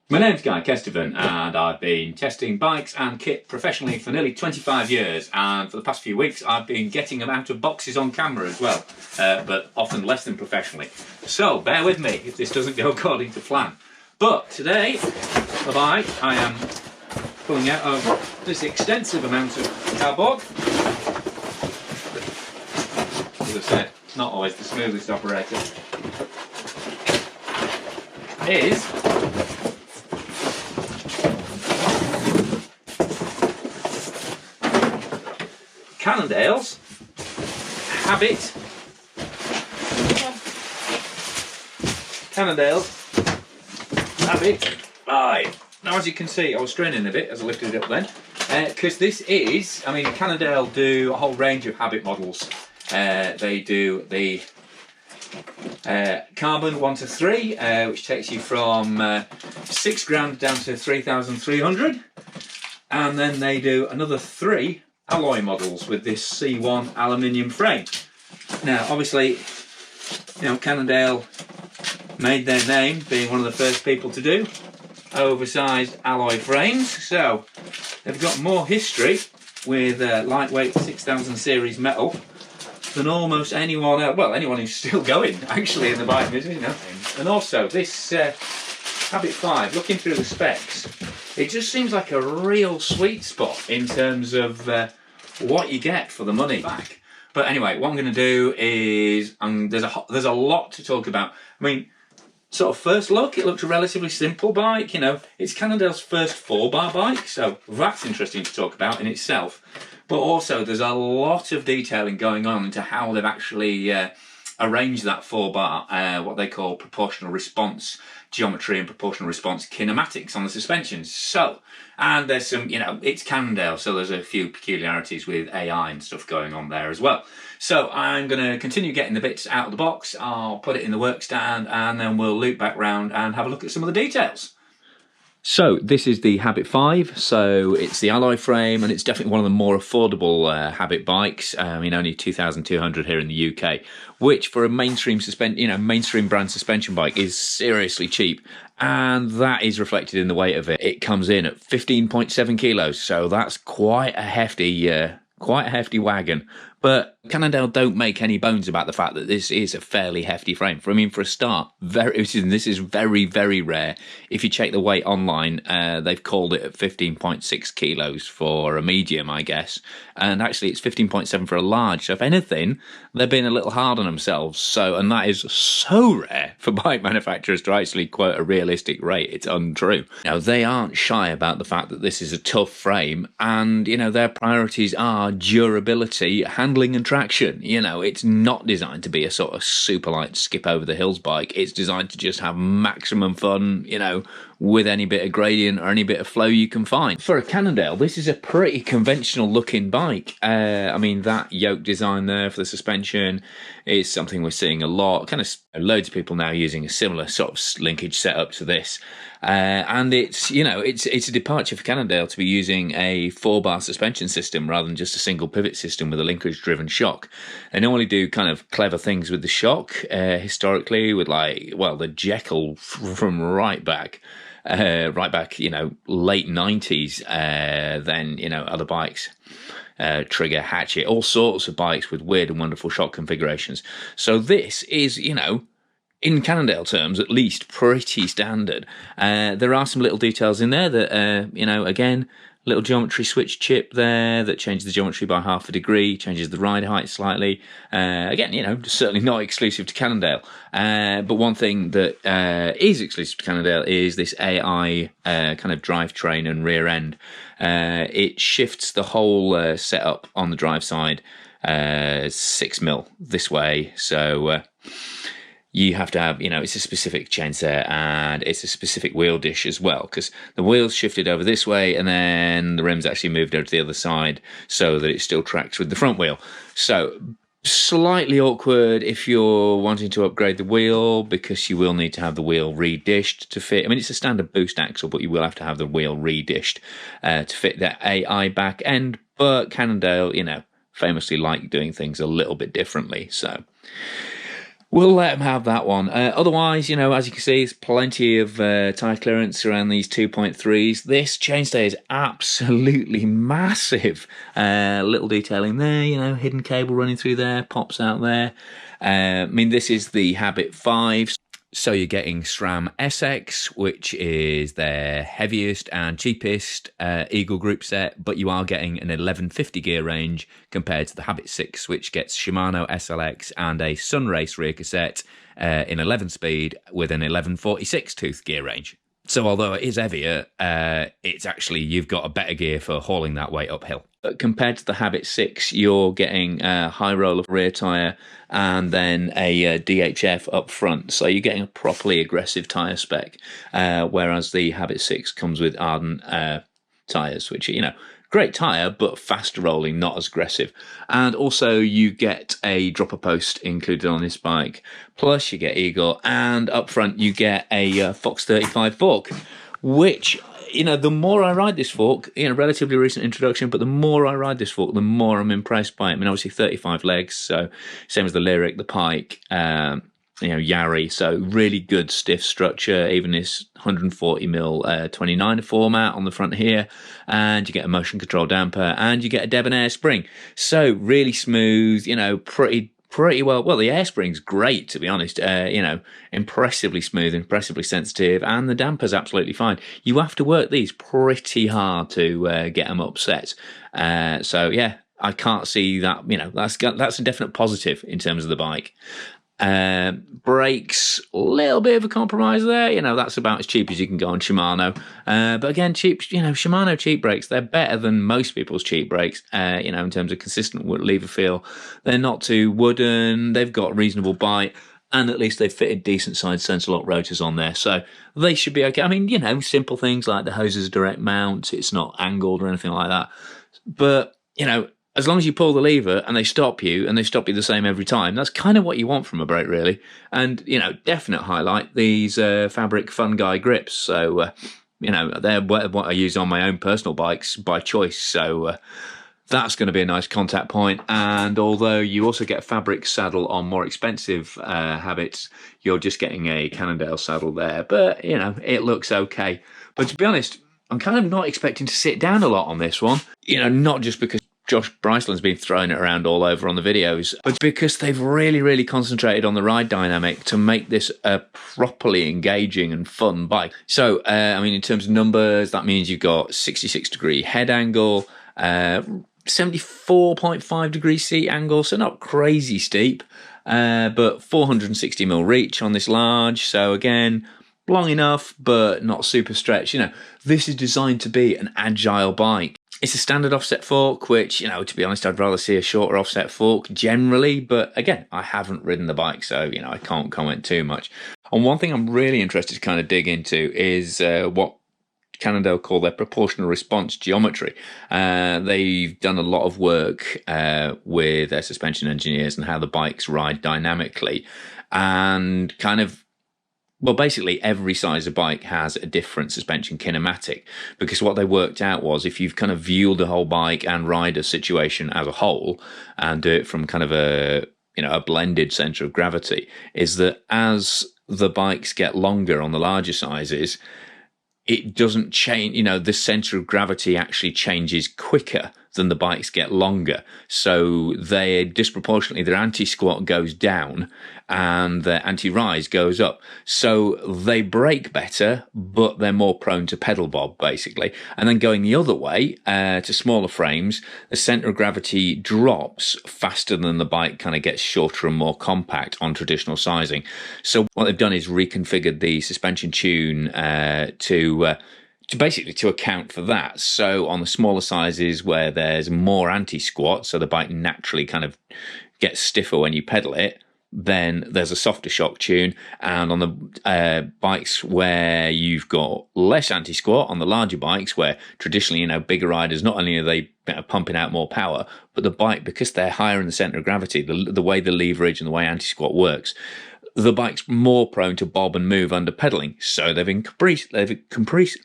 My name's GuyKesTV and I've been testing bikes and kit professionally for nearly 25 years, and for the past few weeks I've been getting them out of boxes on camera as well, but often less than professionally. So bear with me if this doesn't go according to plan. But today, the bike I am pulling out of this extensive amount of cardboard. As I said, not always the smoothest operator. Is Cannondale's Habit. Cannondale's Habit. Right. Now, as you can see, I was straining a bit as I lifted it up then, because this is, I mean, Cannondale do a whole range of Habit models. They do the carbon 1 to 3, which takes you from £6,000 down to 3,300, and then they do another 3 alloy models with this C1 aluminium frame. Now, obviously, you know, Cannondale made their name being one of the first people to do oversized alloy frames, so they've got more history with lightweight 6000 series metal than almost anyone else. Well, anyone who's still going actually in the bike business, you know. And also this Habit 5, looking through the specs, it just seems like a real sweet spot in terms of what you get for the money back. But anyway, what I'm going to do is there's a lot to talk about. I mean, sort of first look, it looks a relatively simple bike. You know, it's Cannondale's first 4-bar bike, so that's interesting to talk about in itself. But also, there's a lot of detailing going on into how they've actually arranged that 4-bar, what they call proportional response geometry and proportional response kinematics on the suspensions. So, and there's some, you know, it's Cannondale, so there's a few peculiarities with AI and stuff going on there as well. So I'm going to continue getting the bits out of the box, I'll put it in the work stand, and then we'll loop back round and have a look at some of the details. So this is the Habit 5, so it's the alloy frame, and it's definitely one of the more affordable Habit bikes. I mean, only 2,200 here in the UK, which for a mainstream mainstream brand suspension bike is seriously cheap, and that is reflected in the weight of it. It comes in at 15.7 kilos, so that's quite a hefty wagon. But Cannondale don't make any bones about the fact that this is a fairly hefty frame. For a start, this is very, very rare. If you check the weight online, they've called it at 15.6 kilos for a medium, I guess. And actually, it's 15.7 for a large. So if anything, they're being a little hard on themselves. And that is so rare for bike manufacturers to actually quote a realistic rate. It's untrue. Now, they aren't shy about the fact that this is a tough frame, and, you know, their priorities are durability, handling and traction. You know, it's not designed to be a sort of super light skip over the hills bike. It's designed to just have maximum fun, you know, with any bit of gradient or any bit of flow you can find. For a Cannondale, this is a pretty conventional looking bike. I mean, that yoke design there for the suspension is something we're seeing a lot. Kind of loads of people now using a similar sort of linkage setup to this. And it's, you know, it's a departure for Cannondale to be using a 4-bar suspension system rather than just a single pivot system with a linkage-driven shock. They normally do kind of clever things with the shock, historically, with the Jekyll from right back, you know, late 90s, then, you know, other bikes. Trigger, Hatchet, all sorts of bikes with weird and wonderful shock configurations. So this is, you know, in Cannondale terms, at least, pretty standard. There are some little details in there that, you know, again, little geometry switch chip there that changes the geometry by half a degree, changes the ride height slightly. Again, you know, certainly not exclusive to Cannondale. But one thing that is exclusive to Cannondale is this AI kind of drivetrain and rear end. It shifts the whole setup on the drive side 6mm this way. So you have to have, you know, it's a specific chainset and it's a specific wheel dish as well, because the wheel's shifted over this way and then the rim's actually moved over to the other side so that it still tracks with the front wheel. So slightly awkward if you're wanting to upgrade the wheel, because you will need to have the wheel redished to fit. I mean, it's a standard boost axle, but you will have to have the wheel redished to fit that AI back end. But Cannondale, you know, famously like doing things a little bit differently. So We'll let them have that one. Otherwise, as you can see, there's plenty of tyre clearance around these 2.3s. This chainstay is absolutely massive. Little detailing there, hidden cable running through there, pops out there. This is the Habit 5. So you're getting SRAM SX, which is their heaviest and cheapest Eagle group set, but you are getting an 1150 gear range compared to the Habit 6, which gets Shimano SLX and a Sunrace rear cassette in 11 speed with an 1146 tooth gear range. So although it is heavier, it's actually, you've got a better gear for hauling that weight uphill. But compared to the Habit 6, you're getting a high roller rear tyre and then a DHF up front. So you're getting a properly aggressive tyre spec, whereas the Habit 6 comes with Arden tyres, which are, great tyre, but faster rolling, not as aggressive. And also you get a dropper post included on this bike. Plus you get Eagle, and up front you get a Fox 35 fork, which, the more I ride this fork, relatively recent introduction, but the more I ride this fork, the more I'm impressed by it. Obviously 35 legs, so same as the Lyric, the Pike, Yari, so really good stiff structure, even this 140mm 29 format on the front here, and you get a motion control damper, and you get a debonair spring. So really smooth, pretty well. Well, the air spring's great, to be honest. Impressively smooth, impressively sensitive, and the damper's absolutely fine. You have to work these pretty hard to get them upset. So yeah, I can't see that. That's a definite positive in terms of the bike. Brakes, a little bit of a compromise there. That's about as cheap as you can go on Shimano. But again, cheap, Shimano cheap brakes, they're better than most people's cheap brakes, in terms of consistent lever feel. They're not too wooden, they've got reasonable bite, and at least they've fitted decent sized sensor lock rotors on there. So they should be okay. Simple things like the hose is a direct mount, it's not angled or anything like that. But, as long as you pull the lever and they stop you, and they stop you the same every time, that's kind of what you want from a brake, really. And, definite highlight, these fabric Fun Guy grips. So, they're what I use on my own personal bikes by choice. So that's going to be a nice contact point. And although you also get a fabric saddle on more expensive Habits, you're just getting a Cannondale saddle there. But, it looks okay. But to be honest, I'm kind of not expecting to sit down a lot on this one. Not just because Josh Bryceland's been throwing it around all over on the videos, but because they've really, really concentrated on the ride dynamic to make this a properly engaging and fun bike. So, in terms of numbers, that means you've got 66-degree head angle, 74.5 degree seat angle, so not crazy steep, but 460mm reach on this large. So again, long enough, but not super stretched. This is designed to be an agile bike. It's a standard offset fork, which, to be honest, I'd rather see a shorter offset fork generally. But again, I haven't ridden the bike, so, I can't comment too much. And one thing I'm really interested to kind of dig into is what Cannondale call their proportional response geometry. They've done a lot of work with their suspension engineers and how the bikes ride dynamically, and basically every size of bike has a different suspension kinematic, because what they worked out was if you've kind of viewed the whole bike and rider situation as a whole and do it from kind of a blended center of gravity, is that as the bikes get longer on the larger sizes, it doesn't change, the center of gravity actually changes quicker than the bikes get longer. So they disproportionately, their anti-squat goes down and their anti-rise goes up. So they brake better, but they're more prone to pedal bob, basically. And then going the other way, to smaller frames, the center of gravity drops faster than the bike kind of gets shorter and more compact on traditional sizing. So what they've done is reconfigured the suspension tune to account for that. So on the smaller sizes where there's more anti-squat, so the bike naturally kind of gets stiffer when you pedal it, then there's a softer shock tune. And on the bikes where you've got less anti-squat, on the larger bikes where traditionally, bigger riders, not only are they pumping out more power, but the bike, because they're higher in the center of gravity, the way the leverage and the way anti-squat works, the bike's more prone to bob and move under pedaling, so they've increased the compression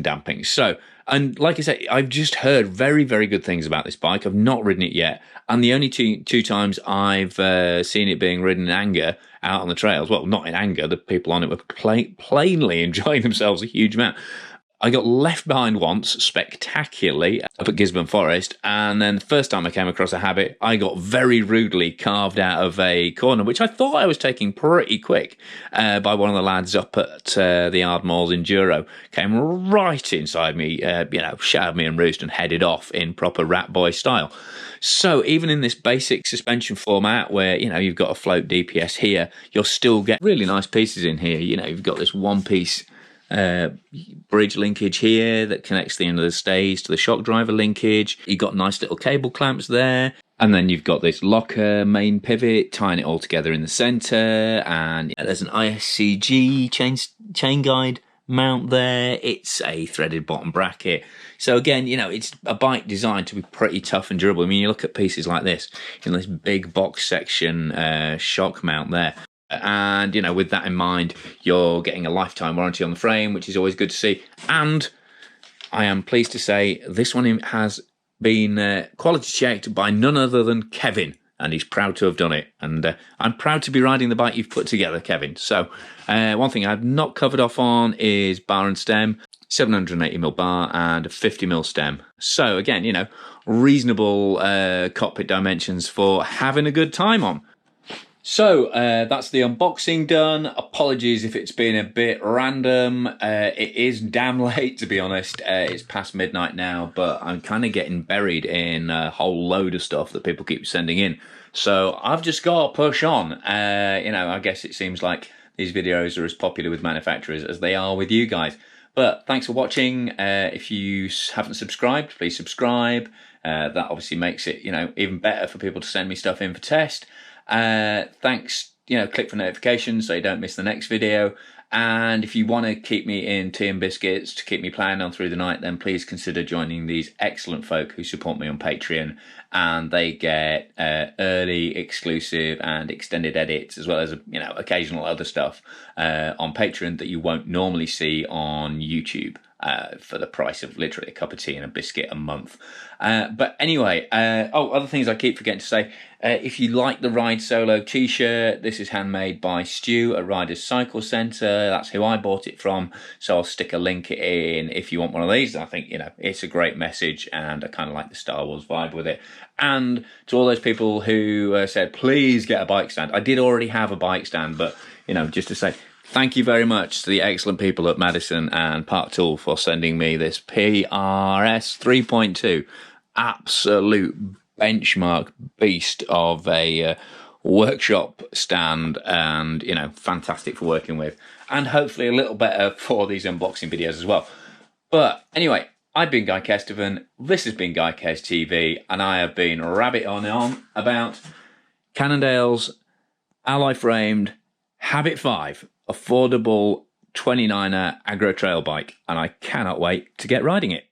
damping. So, and like I say, I've just heard very, very good things about this bike. I've not ridden it yet, and the only two times I've seen it being ridden in anger out on the trails, well, not in anger, the people on it were plainly enjoying themselves a huge amount. I got left behind once, spectacularly, up at Gisborne Forest, and then the first time I came across a Habit, I got very rudely carved out of a corner, which I thought I was taking pretty quick, by one of the lads up at the Ardmore's Enduro. Came right inside me, shouted me and roost and headed off in proper rat boy style. So even in this basic suspension format where, you've got a float DPS here, you'll still get really nice pieces in here. You've got this one-piece bridge linkage here that connects the end of the stays to the shock driver linkage. You've got nice little cable clamps there. And then you've got this locker main pivot tying it all together in the centre. And there's an ISCG chain guide mount there. It's a threaded bottom bracket. So again, it's a bike designed to be pretty tough and durable. I mean, you look at pieces like this, this big box section shock mount there. And, with that in mind, you're getting a lifetime warranty on the frame, which is always good to see. And I am pleased to say this one has been quality checked by none other than Kevin, and he's proud to have done it. And I'm proud to be riding the bike you've put together, Kevin. So one thing I've not covered off on is bar and stem, 780mm bar and a 50mm stem. So again, reasonable cockpit dimensions for having a good time on. So that's the unboxing done. Apologies if it's been a bit random. It is damn late, to be honest. It's past midnight now, but I'm kind of getting buried in a whole load of stuff that people keep sending in. So I've just got to push on. I guess it seems like these videos are as popular with manufacturers as they are with you guys. But thanks for watching. If you haven't subscribed, please subscribe. That obviously makes it, even better for people to send me stuff in for test. Thanks, click for notifications so you don't miss the next video. And if you want to keep me in tea and biscuits to keep me playing on through the night, then please consider joining these excellent folk who support me on Patreon, and they get early, exclusive and extended edits, as well as occasional other stuff on Patreon that you won't normally see on YouTube. For the price of literally a cup of tea and a biscuit a month. But anyway, other things I keep forgetting to say. If you like the Ride Solo t-shirt, this is handmade by Stu at Riders Cycle Centre. That's who I bought it from. So I'll stick a link in if you want one of these. I think, it's a great message, and I kind of like the Star Wars vibe with it. And to all those people who said, please get a bike stand. I did already have a bike stand, but, just to say, thank you very much to the excellent people at Madison and Park Tool for sending me this PRS 3.2. Absolute benchmark beast of a workshop stand, and, fantastic for working with. And hopefully a little better for these unboxing videos as well. But anyway, I've been GuyKesTV, this has been GuyKesTV, and I have been rabbit on about Cannondale's alloy-framed Habit 5. Affordable 29er aggro trail bike, and I cannot wait to get riding it.